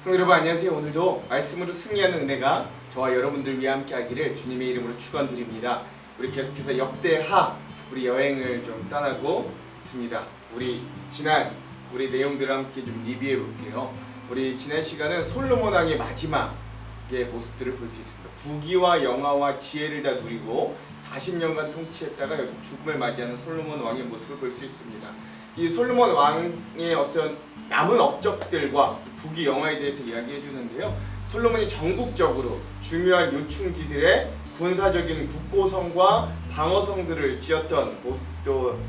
성도 여러분 안녕하세요. 오늘도 말씀으로 승리하는 은혜가 저와 여러분들 위해 함께 하기를 주님의 이름으로 축원드립니다. 우리 계속해서 역대하 우리 여행을 좀 떠나고 있습니다. 우리 내용들을 함께 좀 리뷰해 볼게요. 우리 지난 시간은 솔로몬 왕의 마지막의 모습들을 볼 수 있습니다. 부귀와 영화와 지혜를 다 누리고 40년간 통치했다가 결국 죽음을 맞이하는 솔로몬 왕의 모습을 볼 수 있습니다. 이 솔로몬 왕의 어떤 남은 업적들과 부귀 영화에 대해서 이야기해 주는데요. 솔로몬이 전국적으로 중요한 요충지들의 군사적인 국고성과 방어성들을 지었던 모습도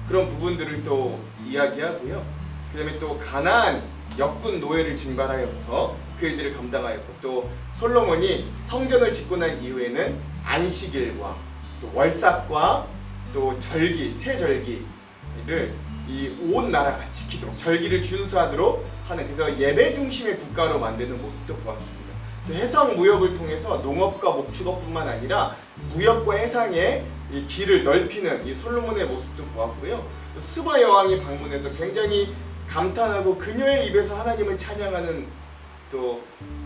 그런 부분들을 또 이야기하고요. 그 다음에 또 가나안 역군 노예를 징발하여서 그 일들을 감당하였고, 또 솔로몬이 성전을 짓고 난 이후에는 안식일과 또 월삭과 또 절기, 새 절기를 이 온 나라가 지키도록 절기를 준수하도록 하는, 그래서 예배 중심의 국가로 만드는 모습도 보았습니다. 또 해상 무역을 통해서 농업과 목축업뿐만 아니라 무역과 해상의 이 길을 넓히는 이 솔로몬의 모습도 보았고요. 또 스바 여왕이 방문해서 굉장히 감탄하고 그녀의 입에서 하나님을 찬양하는 또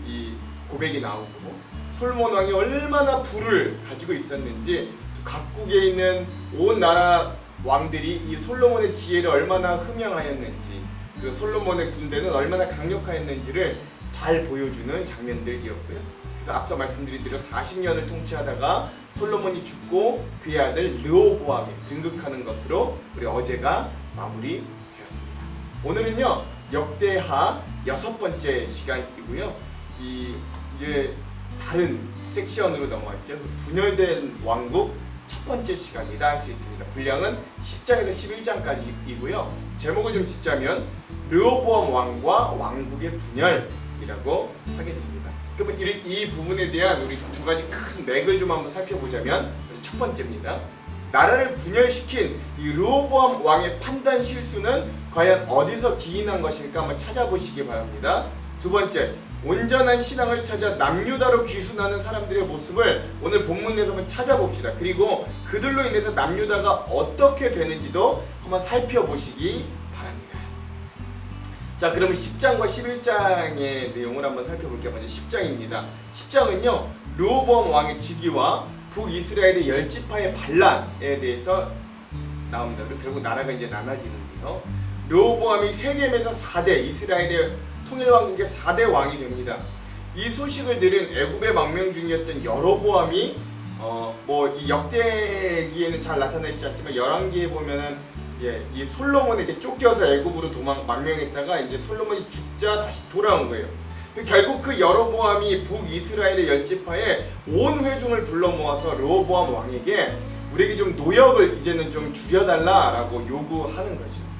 이 고백이 나오고, 솔로몬 왕이 얼마나 부를 가지고 있었는지, 또 각국에 있는 온 나라 왕들이 이 솔로몬의 지혜를 얼마나 흠양하였는지, 그 솔로몬의 군대는 얼마나 강력하였는지를 잘 보여주는 장면들이었고요. 그래서 앞서 말씀드린 대로 40년을 통치하다가 솔로몬이 죽고 그의 아들 르호보암이 등극하는 것으로 우리 어제가 마무리되었습니다. 오늘은요 역대하 6번째 시간이고요. 이제 다른 섹션으로 넘어왔죠. 분열된 왕국 첫 번째 시간이라 할 수 있습니다. 분량은 10장에서 11장까지이고요. 제목을 좀 짓자면 르호보암 왕과 왕국의 분열이라고 하겠습니다. 그러면 이 부분에 대한 우리 두 가지 큰 맥을 좀 한번 살펴보자면, 첫 번째입니다. 나라를 분열시킨 이 르호보암 왕의 판단 실수는 과연 어디서 기인한 것일까 한번 찾아보시기 바랍니다. 두 번째, 온전한 신앙을 찾아 남유다로 귀순하는 사람들의 모습을 오늘 본문에서 한번 찾아봅시다. 그리고 그들로 인해서 남유다가 어떻게 되는지도 한번 살펴보시기 바랍니다. 자, 그러면 10장과 11장의 내용을 한번 살펴볼게요. 먼저 10장입니다. 10장은요 르호보암 왕의 즉위와 북이스라엘의 10지파의 반란에 대해서 나옵니다. 그리고 결국 나라가 이제 나눠지는데요. 르호보암이 세겜에서 4대 이스라엘의 통일왕국의 4대 왕이 됩니다. 이 소식을 들은 애굽의 망명 중이었던 여로보암이 이 역대기에는 잘 나타나 있지 않지만 열왕기에 보면은 이 솔로몬에게 쫓겨서 애굽으로 망명했다가 이제 솔로몬이 죽자 다시 돌아온 거예요. 결국 그 여로보암이 북이스라엘의 10지파에 온 회중을 불러 모아서 르호보암 왕에게 우리에게 좀 노역을 이제는 좀 줄여달라라고 요구하는 거죠.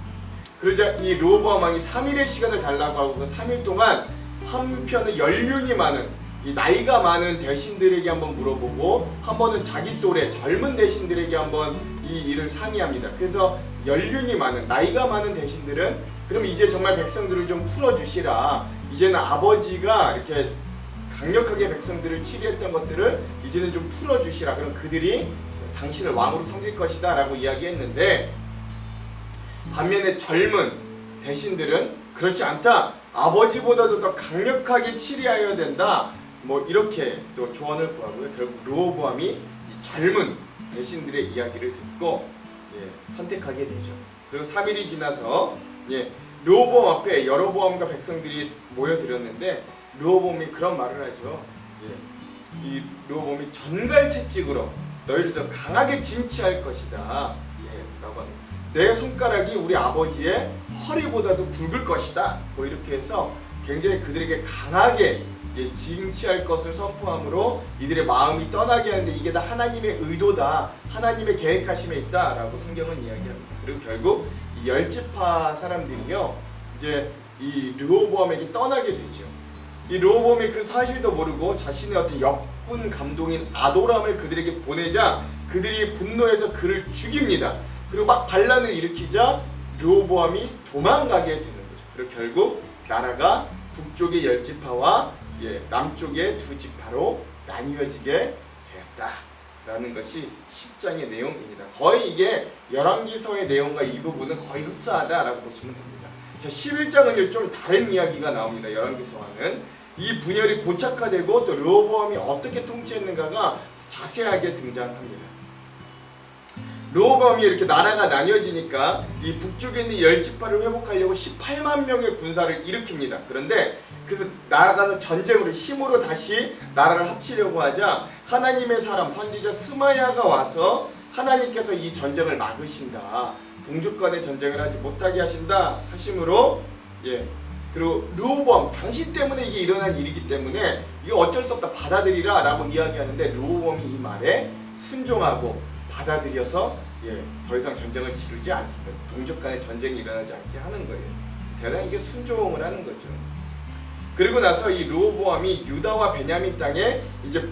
그러자 이 르호보암 왕이 3일의 시간을 달라고 하고 그 3일 동안 한편의 연륜이 많은 이 나이가 많은 대신들에게 한번 물어보고, 한 번은 자기 또래 젊은 대신들에게 한번 이 일을 상의합니다. 그래서 연륜이 많은 나이가 많은 대신들은 그럼 이제 정말 백성들을 좀 풀어주시라, 이제는 아버지가 이렇게 강력하게 백성들을 치리했던 것들을 이제는 좀 풀어주시라, 그럼 그들이 당신을 왕으로 섬길 것이다 라고 이야기했는데, 반면에 젊은 대신들은 그렇지 않다, 아버지보다도 더 강력하게 치리하여야 된다, 이렇게 또 조언을 구하고요. 결국 르호보암이 이 젊은 대신들의 이야기를 듣고 선택하게 되죠. 그리고 3일이 지나서 르호보암 앞에 여로보암과 백성들이 모여들었는데, 르호보암이 그런 말을 하죠. 이 르호보암이 전갈채찍으로 너희를 더 강하게 진치할 것이다 라고 합니다. 내 손가락이 우리 아버지의 허리보다도 굵을 것이다, 이렇게 해서 굉장히 그들에게 강하게 징치할 것을 선포함으로 이들의 마음이 떠나게 하는데, 이게 다 하나님의 의도다, 하나님의 계획하심에 있다 라고 성경은 이야기합니다. 그리고 결국 이 10지파 사람들이요 이제 이 르호보암에게 떠나게 되죠. 이 르호보암이 그 사실도 모르고 자신의 어떤 역군 감독인 아도람을 그들에게 보내자 그들이 분노해서 그를 죽입니다. 그리고 막 반란을 일으키자 르호보암이 도망가게 되는 거죠. 그리고 결국 나라가 북쪽의 10지파와 남쪽의 2지파로 나뉘어지게 되었다라는 것이 10장의 내용입니다. 거의 이게 열왕기서의 내용과 이 부분은 거의 흡사하다라고 보시면 됩니다. 자, 11장은요 좀 다른 이야기가 나옵니다. 열왕기서와는 이 분열이 고착화되고 또 르호보암이 어떻게 통치했는가가 자세하게 등장합니다. 르호보암이 이렇게 나라가 나뉘어지니까 이 북쪽에 있는 10지파를 회복하려고 18만 명의 군사를 일으킵니다. 그런데 그래서 나아가서 전쟁으로 힘으로 다시 나라를 합치려고 하자 하나님의 사람 선지자 스마야가 와서 하나님께서 이 전쟁을 막으신다. 동족 간의 전쟁을 하지 못하게 하신다 하심으로 그리고 르호보암 당신 때문에 이게 일어난 일이기 때문에 이거 어쩔 수 없다 받아들이라 라고 이야기하는데 르호보암이 이 말에 순종하고 받아들여서 더 이상 전쟁을 치르지 않습니다. 동족 간의 전쟁이 일어나지 않게 하는 거예요. 대단히 이게 순종을 하는 거죠. 그리고 나서 이 르호보암이 유다와 베냐민 땅에 이제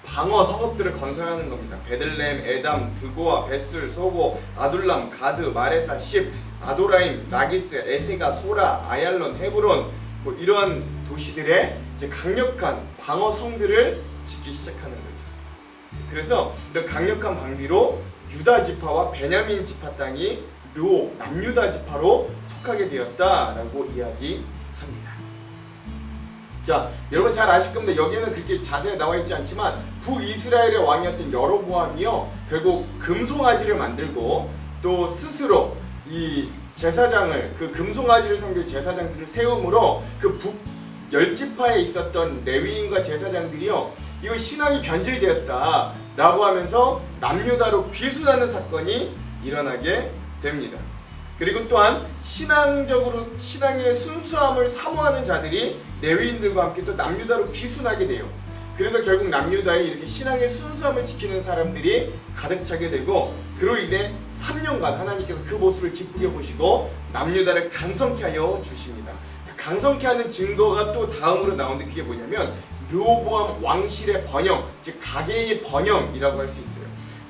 방어 성읍들을 건설하는 겁니다. 베들레헴, 에담, 드고아, 벳술, 소고, 아둘람, 가드, 마레사, 십, 아도라임, 라기스, 에세가, 소라, 아얄론, 헤브론 뭐 이런 도시들의 이제 강력한 방어 성들을 짓기 시작하는 거죠. 그래서 이런 강력한 방비로 유다 지파와 베냐민 지파 땅이 남유다 지파로 속하게 되었다라고 이야기합니다. 자, 여러분 잘 아실 겁니다. 여기에는 그렇게 자세히 나와 있지 않지만 북이스라엘의 왕이었던 여로보암이요 결국 금송아지를 만들고 또 스스로 이 제사장을 그 금송아지를 섬길 제사장들을 세움으로 그 북 10지파에 있었던 레위인과 제사장들이요 이거 신앙이 변질되었다 라고 하면서 남유다로 귀순하는 사건이 일어나게 됩니다. 그리고 또한 신앙의 순수함을 사모하는 자들이 레위인들과 함께 또 남유다로 귀순하게 돼요. 그래서 결국 남유다에 이렇게 신앙의 순수함을 지키는 사람들이 가득 차게 되고 그로 인해 3년간 하나님께서 그 모습을 기쁘게 보시고 남유다를 강성케 하여 주십니다. 그 강성케 하는 증거가 또 다음으로 나오는데 그게 뭐냐면 르호보암 왕실의 번영, 즉 가계의 번영이라고 할 수 있어요.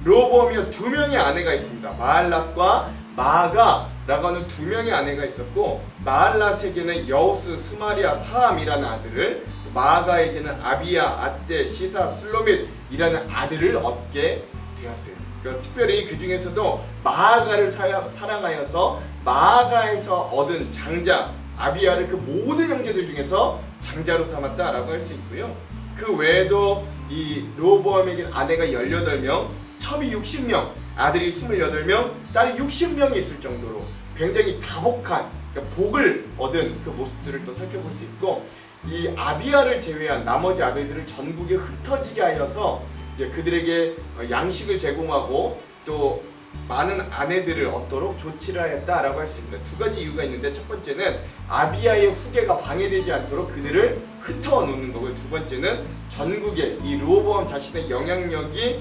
르호보암이 2명의 아내가 있습니다. 마할랏과 마아가라고 하는 2명의 아내가 있었고 마할랏에게는 여우스, 스마리아, 사함이라는 아들을 마아가에게는 아비야, 아떼, 시사, 슬로밋이라는 아들을 얻게 되었어요. 그러니까 특별히 그 중에서도 마아가를 사랑하여서 마아가에서 얻은 장자 아비야를 그 모든 형제들 중에서 장자로 삼았다라고 할 수 있고요. 그 외에도 이 르호보암에게 아내가 18명, 첩이 60명, 아들이 28명, 딸이 60명이 있을 정도로 굉장히 다복한 그러니까 복을 얻은 그 모습들을 또 살펴볼 수 있고 이 아비야를 제외한 나머지 아들들을 전국에 흩어지게 하여서 그들에게 양식을 제공하고 또 많은 아내들을 얻도록 조치를 하였다라고 할 수 있습니다. 2가지 이유가 있는데 첫 번째는 아비야의 후계가 방해되지 않도록 그들을 흩어 놓는 거고요. 2번째는 전국에 이 르호보암 자신의 영향력이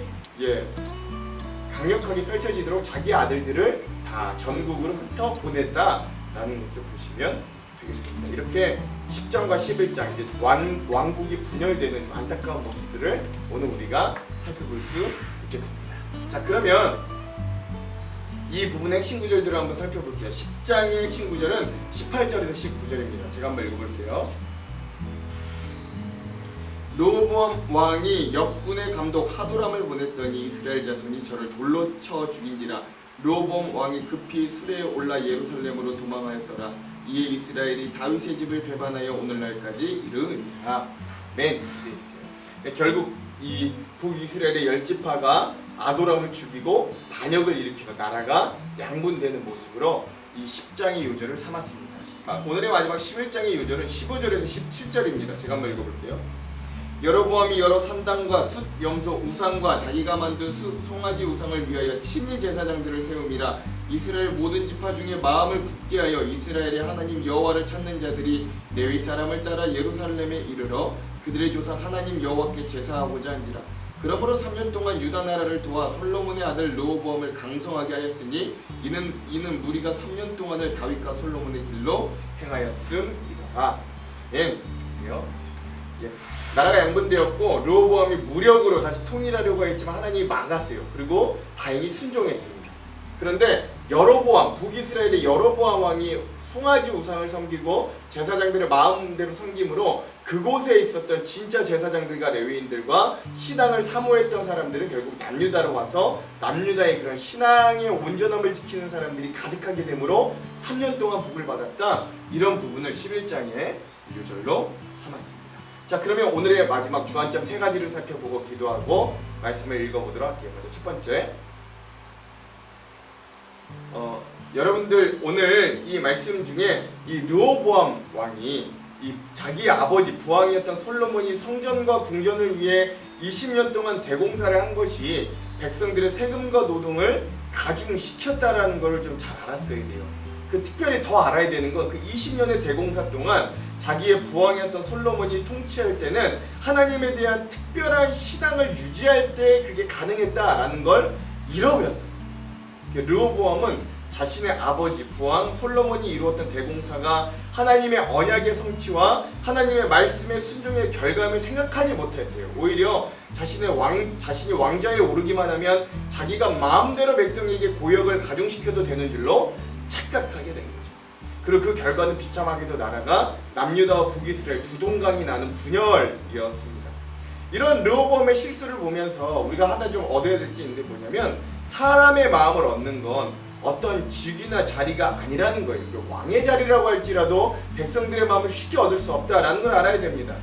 강력하게 펼쳐지도록 자기 아들들을 다 전국으로 흩어 보냈다라는 것을 보시면 되겠습니다. 이렇게 10장과 11장 이제 왕국이 분열되는 안타까운 모습들을 오늘 우리가 살펴볼 수 있겠습니다. 자, 그러면 이 부분의 핵심 구절들을 한번 살펴볼게요. 10장의 핵심 구절은 18절에서 19절입니다. 제가 한번 읽어볼게요. 르호보암 왕이 역군의 감독 하도람을 보냈더니 이스라엘 자손이 저를 돌로 쳐 죽인지라. 르호보암 왕이 급히 수레에 올라 예루살렘으로 도망하였더라. 이에 이스라엘이 다윗의 집을 배반하여 오늘날까지 이르니라. 맨 결국 이 북이스라엘의 10지파가 아도람을 죽이고 반역을 일으켜서 나라가 양분되는 모습으로 이 10장의 요절을 삼았습니다. 오늘의 마지막 11장의 요절은 15절에서 17절입니다. 제가 한번 읽어볼게요. 여로보암이 여러 산당과 숫, 염소, 우상과 자기가 만든 송아지 우상을 위하여 친히 제사장들을 세움이라. 이스라엘 모든 지파 중에 마음을 굳게 하여 이스라엘의 하나님 여호와를 찾는 자들이 레위 사람을 따라 예루살렘에 이르러 그들의 조상 하나님 여호와께 제사하고자 한지라. 그러므로 3년 동안 유다 나라를 도와 솔로몬의 아들 르호보암을 강성하게 하였으니 이는 무리가 3년 동안을 다윗과 솔로몬의 길로 행하였음이더라. 나라가 양분되었고 르호보암이 무력으로 다시 통일하려고 했지만 하나님이 막았어요. 그리고 다행히 순종했습니다. 그런데 여로보암, 북이스라엘의 여로보암 왕이 송아지 우상을 섬기고 제사장들의 마음대로 섬김으로 그곳에 있었던 진짜 제사장들과 레위인들과 신앙을 사모했던 사람들은 결국 남유다로 와서 남유다의 그런 신앙의 온전함을 지키는 사람들이 가득하게 되므로 3년 동안 복을 받았다. 이런 부분을 11장의 유절로 삼았습니다. 자, 그러면 오늘의 마지막 주안점 3가지를 살펴보고 기도하고 말씀을 읽어보도록 할게요. 먼저 첫 번째, 여러분들 오늘 이 말씀 중에 이 르호보암 왕이 이 자기 아버지 부왕이었던 솔로몬이 성전과 궁전을 위해 20년 동안 대공사를 한 것이 백성들의 세금과 노동을 가중시켰다라는 것을 좀 잘 알았어야 돼요. 특별히 더 알아야 되는 건 그 20년의 대공사 동안 자기의 부왕이었던 솔로몬이 통치할 때는 하나님에 대한 특별한 신앙을 유지할 때 그게 가능했다라는 걸 잃어버렸다. 르호보암은 자신의 아버지 부왕 솔로몬이 이루었던 대공사가 하나님의 언약의 성취와 하나님의 말씀의 순종의 결과를 생각하지 못했어요. 오히려 자신이 왕좌에 오르기만 하면 자기가 마음대로 백성에게 고역을 가중시켜도 되는 줄로 착각하게 된 거죠. 그리고 그 결과는 비참하게도 나라가 남유다와 북이스라엘 두 동강이 나는 분열이었습니다. 이런 르호보암의 실수를 보면서 우리가 하나 좀 얻어야 될 게 있는데 뭐냐면 사람의 마음을 얻는 건 어떤 직위나 자리가 아니라는 거예요. 왕의 자리라고 할지라도 백성들의 마음을 쉽게 얻을 수 없다라는 걸 알아야 됩니다.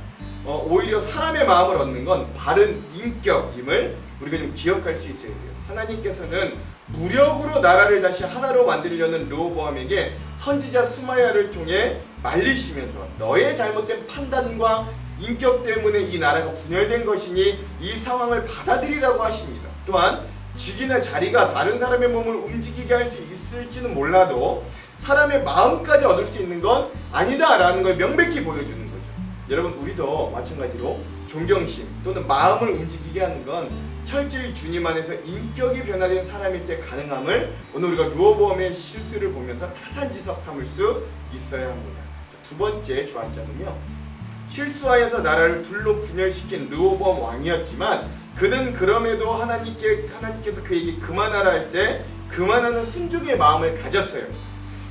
오히려 사람의 마음을 얻는 건 바른 인격임을 우리가 좀 기억할 수 있어야 돼요. 하나님께서는 무력으로 나라를 다시 하나로 만들려는 르호보암에게 선지자 스마야를 통해 말리시면서 너의 잘못된 판단과 인격 때문에 이 나라가 분열된 것이니 이 상황을 받아들이라고 하십니다. 또한 직이나 자리가 다른 사람의 몸을 움직이게 할 수 있을지는 몰라도 사람의 마음까지 얻을 수 있는 건 아니다라는 걸 명백히 보여주는 거죠. 여러분, 우리도 마찬가지로 존경심 또는 마음을 움직이게 하는 건 철저히 주님 안에서 인격이 변화된 사람일 때 가능함을 오늘 우리가 르호보암의 실수를 보면서 타산지석 삼을 수 있어야 합니다. 두 번째 주안점은요, 실수하여서 나라를 둘로 분열시킨 르호보암 왕이었지만 그는 그럼에도 하나님께서 그에게 그만하라 할 때 그만하는 순종의 마음을 가졌어요.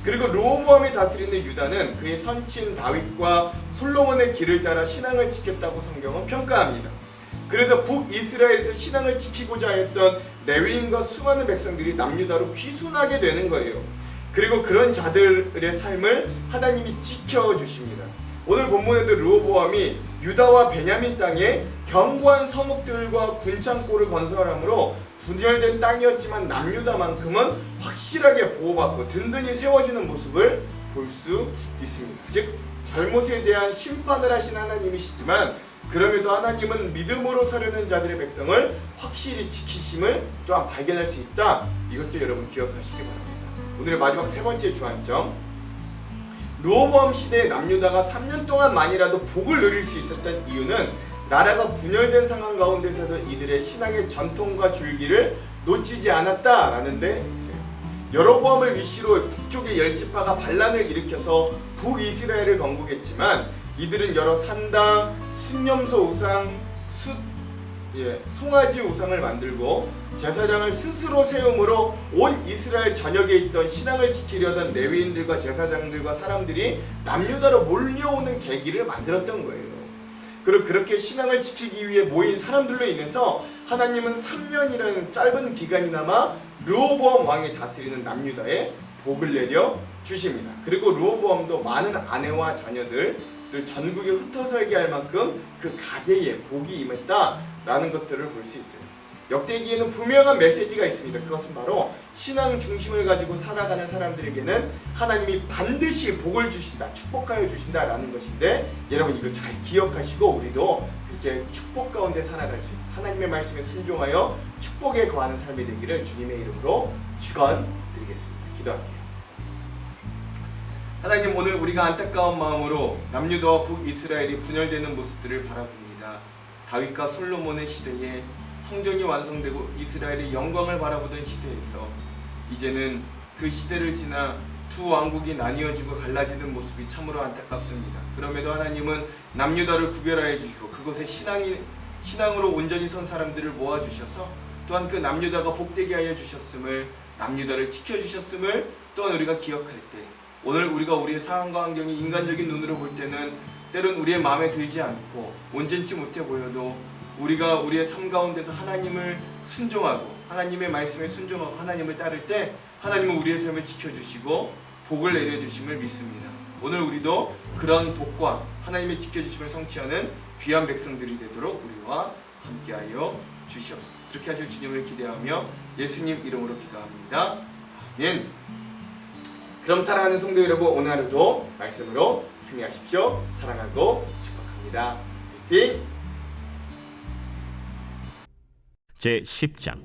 그리고 르호보암이 다스리는 유다는 그의 선친 다윗과 솔로몬의 길을 따라 신앙을 지켰다고 성경은 평가합니다. 그래서 북이스라엘에서 신앙을 지키고자 했던 레위인과 수많은 백성들이 남유다로 귀순하게 되는 거예요. 그리고 그런 자들의 삶을 하나님이 지켜주십니다. 오늘 본문에도 르호보암이 유다와 베냐민 땅에 견고한 성읍들과 군창고를 건설함으로 분열된 땅이었지만 남유다만큼은 확실하게 보호받고 든든히 세워지는 모습을 볼 수 있습니다. 즉 잘못에 대한 심판을 하신 하나님이시지만 그럼에도 하나님은 믿음으로 서려는 자들의 백성을 확실히 지키심을 또한 발견할 수 있다. 이것도 여러분 기억하시기 바랍니다. 오늘의 마지막 세 번째 주안점, 르호보암 시대의 남유다가 3년 동안만이라도 복을 누릴 수 있었던 이유는 나라가 분열된 상황 가운데서도 이들의 신앙의 전통과 줄기를 놓치지 않았다라는 데 있어요. 여로보암을 위시로 북쪽의 10지파가 반란을 일으켜서 북이스라엘을 건국했지만 이들은 여러 산당, 순념소 우상, 송아지 우상을 만들고 제사장을 스스로 세움으로 온 이스라엘 전역에 있던 신앙을 지키려던 레위인들과 제사장들과 사람들이 남유다로 몰려오는 계기를 만들었던 거예요. 그리고 그렇게 신앙을 지키기 위해 모인 사람들로 인해서 하나님은 3년이라는 짧은 기간이나마 르호보암 왕이 다스리는 남유다에 복을 내려 주십니다. 그리고 르호보암도 많은 아내와 자녀들을 전국에 흩어살게 할 만큼 그 가계에 복이 임했다라는 것들을 볼 수 있어요. 역대기에는 분명한 메시지가 있습니다. 그것은 바로 신앙 중심을 가지고 살아가는 사람들에게는 하나님이 반드시 복을 주신다, 축복하여 주신다라는 것인데 여러분 이거 잘 기억하시고 우리도 그렇게 축복 가운데 살아갈 수 있는 하나님의 말씀에 순종하여 축복에 거하는 삶이 되기를 주님의 이름으로 축원드리겠습니다. 기도할게요. 하나님, 오늘 우리가 안타까운 마음으로 남유다와 북이스라엘이 분열되는 모습들을 바라봅니다. 다윗과 솔로몬의 시대에 성전이 완성되고 이스라엘의 영광을 바라보던 시대에서 이제는 그 시대를 지나 두 왕국이 나뉘어지고 갈라지는 모습이 참으로 안타깝습니다. 그럼에도 하나님은 남유다를 구별하여 주시고 그곳에 신앙으로 온전히 선 사람들을 모아주셔서 또한 그 남유다가 복되게 하여 주셨음을, 남유다를 지켜주셨음을 또한 우리가 기억할 때 오늘 우리가 우리의 상황과 환경이 인간적인 눈으로 볼 때는 때론 우리의 마음에 들지 않고 온전치 못해 보여도 우리가 우리의 삶 가운데서 하나님을 순종하고 하나님의 말씀에 순종하고 하나님을 따를 때 하나님은 우리의 삶을 지켜주시고 복을 내려주심을 믿습니다. 오늘 우리도 그런 복과 하나님의 지켜주심을 성취하는 귀한 백성들이 되도록 우리와 함께하여 주시옵소서. 그렇게 하실 주님을 기대하며 예수님 이름으로 기도합니다. 아멘. 그럼 사랑하는 성도 여러분, 오늘 하루도 말씀으로 승리하십시오. 사랑하고 축복합니다. 화이팅! 제10장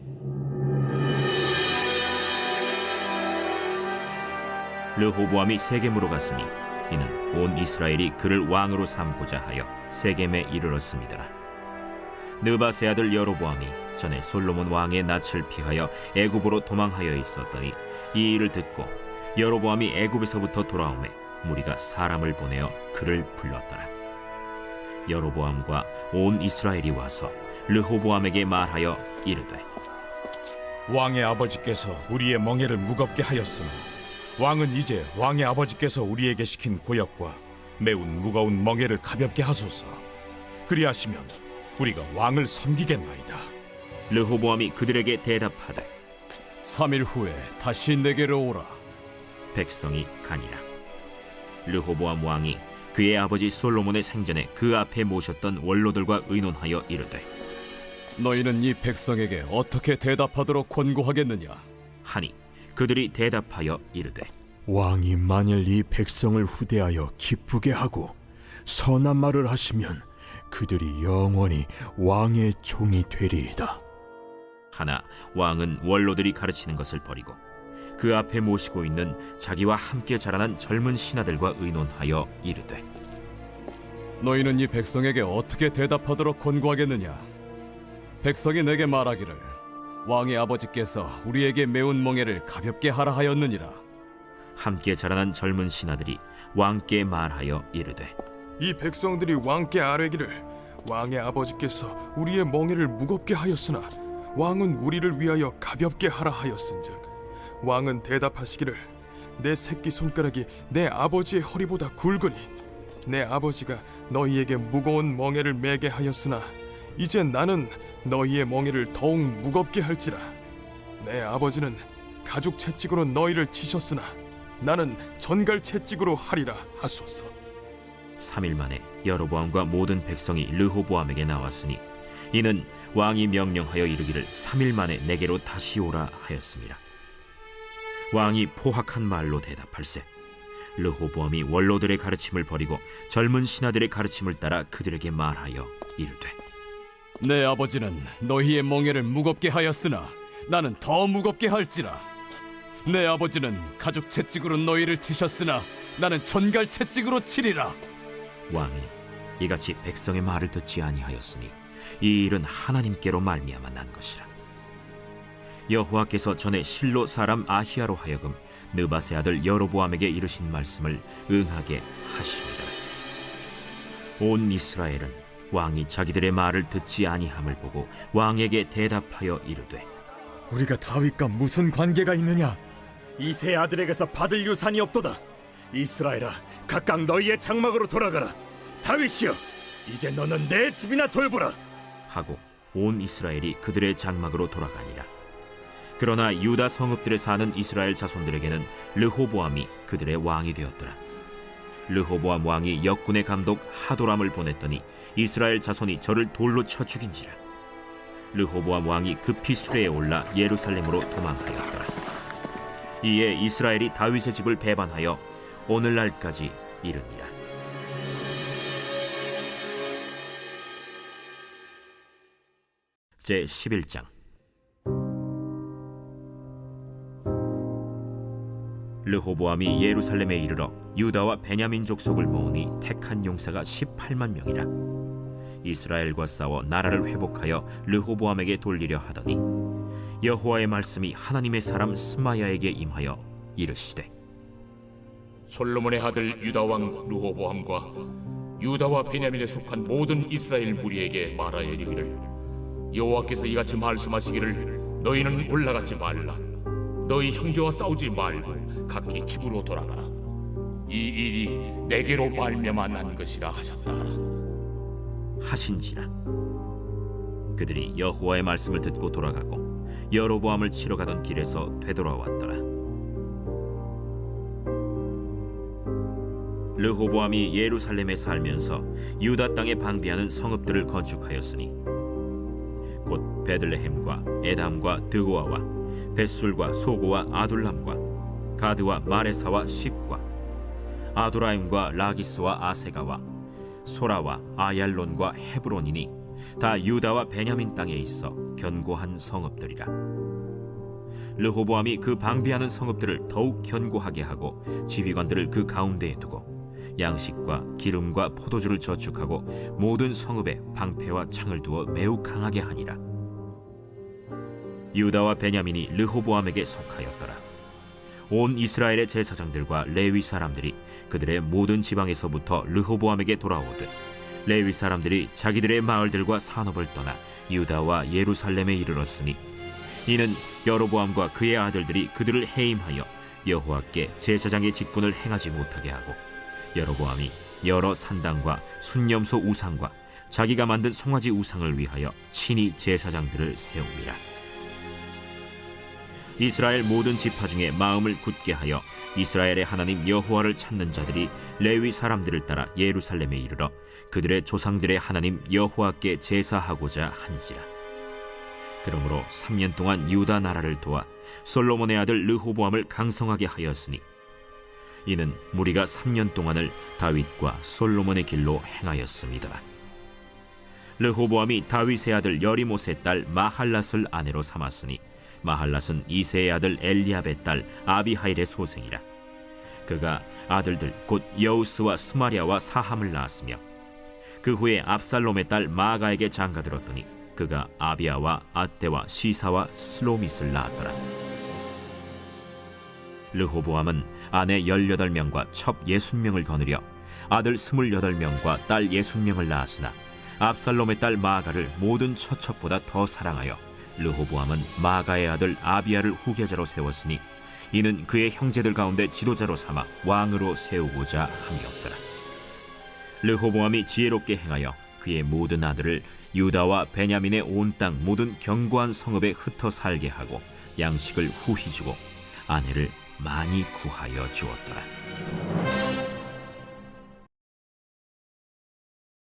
르호보암이 세겜으로 갔으니 이는 온 이스라엘이 그를 왕으로 삼고자 하여 세겜에 이르렀음이더라. 느바세 아들 여로보암이 전에 솔로몬 왕의 낯을 피하여 애굽으로 도망하여 있었더니 이 일을 듣고 여로보암이 애굽에서부터 돌아오매 무리가 사람을 보내어 그를 불렀더라. 여로보암과 온 이스라엘이 와서 르호보암에게 말하여 이르되 왕의 아버지께서 우리의 멍에를 무겁게 하였으나 왕은 이제 왕의 아버지께서 우리에게 시킨 고역과 매운 무거운 멍에를 가볍게 하소서. 그리하시면 우리가 왕을 섬기겠나이다. 르호보암이 그들에게 대답하되 3일 후에 다시 내게로 오라. 백성이 가니라. 르호보암 왕이 그의 아버지 솔로몬의 생전에 그 앞에 모셨던 원로들과 의논하여 이르되 너희는 이 백성에게 어떻게 대답하도록 권고하겠느냐? 하니 그들이 대답하여 이르되 왕이 만일 이 백성을 후대하여 기쁘게 하고 선한 말을 하시면 그들이 영원히 왕의 종이 되리이다. 하나 왕은 원로들이 가르치는 것을 버리고 그 앞에 모시고 있는 자기와 함께 자라난 젊은 신하들과 의논하여 이르되 너희는 이 백성에게 어떻게 대답하도록 권고하겠느냐? 백성이 내게 말하기를 왕의 아버지께서 우리에게 매운 멍에를 가볍게 하라 하였느니라. 함께 자라난 젊은 신하들이 왕께 말하여 이르되 이 백성들이 왕께 아뢰기를 왕의 아버지께서 우리의 멍에를 무겁게 하였으나 왕은 우리를 위하여 가볍게 하라 하였은즉 왕은 대답하시기를 내 새끼 손가락이 내 아버지의 허리보다 굵으니 내 아버지가 너희에게 무거운 멍에를 매게 하였으나 이제 나는 너희의 멍에를 더욱 무겁게 할지라. 내 아버지는 가죽 채찍으로 너희를 치셨으나 나는 전갈 채찍으로 하리라 하소서. 3일 만에 여로보암과 모든 백성이 르호보암에게 나왔으니 이는 왕이 명령하여 이르기를 3일 만에 내게로 다시 오라 하였습니다. 왕이 포악한 말로 대답할세 르호보암이 원로들의 가르침을 버리고 젊은 신하들의 가르침을 따라 그들에게 말하여 이르되 내 아버지는 너희의 멍에를 무겁게 하였으나 나는 더 무겁게 할지라. 내 아버지는 가죽 채찍으로 너희를 치셨으나 나는 전갈 채찍으로 치리라. 왕이 이같이 백성의 말을 듣지 아니하였으니 이 일은 하나님께로 말미암아 난 것이라. 여호와께서 전에 실로 사람 아히야로 하여금 느바세 아들 여로보암에게 이르신 말씀을 응하게 하십니다. 온 이스라엘은 왕이 자기들의 말을 듣지 아니함을 보고 왕에게 대답하여 이르되 우리가 다윗과 무슨 관계가 있느냐? 이세 아들에게서 받을 유산이 없도다. 이스라엘아, 각각 너희의 장막으로 돌아가라. 다윗이여, 이제 너는 내 집이나 돌보라. 하고 온 이스라엘이 그들의 장막으로 돌아가니라. 그러나 유다 성읍들에 사는 이스라엘 자손들에게는 르호보암이 그들의 왕이 되었더라. 르호보암 왕이 역군의 감독 하도람을 보냈더니 이스라엘 자손이 저를 돌로 쳐 죽인지라. 르호보암 왕이 급히 수레에 올라 예루살렘으로 도망하였더라. 이에 이스라엘이 다윗의 집을 배반하여 오늘날까지 이르니라. 제11장 르호보암이 예루살렘에 이르러 유다와 베냐민 족속을 모으니 택한 용사가 18만 명이라. 이스라엘과 싸워 나라를 회복하여 르호보암에게 돌리려 하더니 여호와의 말씀이 하나님의 사람 스마야에게 임하여 이르시되 솔로몬의 아들 유다 왕 르호보암과 유다와 베냐민에 속한 모든 이스라엘 무리에게 말하여 이르기를 여호와께서 이같이 말씀하시기를 너희는 올라가지 말라. 너희 형제와 싸우지 말고 각기 집으로 돌아가라. 이 일이 내게로 말미암아 난 것이라 하셨다 하라. 하신지라. 그들이 여호와의 말씀을 듣고 돌아가고 여로보암을 치러 가던 길에서 되돌아왔더라. 르호보암이 예루살렘에 살면서 유다 땅에 방비하는 성읍들을 건축하였으니 곧 베들레헴과 에담과 드고아와 벳술과 소고와 아둘람과 가드와 마레사와 십과 아도라임과 라기스와 아세가와 소라와 아얄론과 헤브론이니 다 유다와 베냐민 땅에 있어 견고한 성읍들이라. 르호보암이 그 방비하는 성읍들을 더욱 견고하게 하고 지휘관들을 그 가운데에 두고 양식과 기름과 포도주를 저축하고 모든 성읍에 방패와 창을 두어 매우 강하게 하니라. 유다와 베냐민이 르호보암에게 속하였더라. 온 이스라엘의 제사장들과 레위 사람들이 그들의 모든 지방에서부터 르호보암에게 돌아오되 레위 사람들이 자기들의 마을들과 산업을 떠나 유다와 예루살렘에 이르렀으니 이는 여로보암과 그의 아들들이 그들을 해임하여 여호와께 제사장의 직분을 행하지 못하게 하고 여로보암이 여러 산당과 순념소 우상과 자기가 만든 송아지 우상을 위하여 친히 제사장들을 세웁니다. 이스라엘 모든 지파 중에 마음을 굳게 하여 이스라엘의 하나님 여호와를 찾는 자들이 레위 사람들을 따라 예루살렘에 이르러 그들의 조상들의 하나님 여호와께 제사하고자 한지라. 그러므로 3년 동안 유다 나라를 도와 솔로몬의 아들 르호보암을 강성하게 하였으니 이는 무리가 3년 동안을 다윗과 솔로몬의 길로 행하였음이더라. 르호보암이 다윗의 아들 여리못의 딸 마할랏을 아내로 삼았으니 마할랏은 이새의 아들 엘리압의 딸 아비하일의 소생이라. 그가 아들들 곧 여우스와 스마리아와 사함을 낳았으며 그 후에 압살롬의 딸 마가에게 장가들었더니 그가 아비아와 아떼와 시사와 슬로밋을 낳았더라. 르호보암은 아내 18명과 첩 60명을 거느려 아들 28명과 딸 60명을 낳았으나 압살롬의 딸 마가를 모든 처첩보다 더 사랑하여 르호보암은 마가의 아들 아비아를 후계자로 세웠으니 이는 그의 형제들 가운데 지도자로 삼아 왕으로 세우고자 함이었더라. 르호보암이 지혜롭게 행하여 그의 모든 아들을 유다와 베냐민의 온 땅 모든 견고한 성읍에 흩어 살게 하고 양식을 후히 주고 아내를 많이 구하여 주었더라.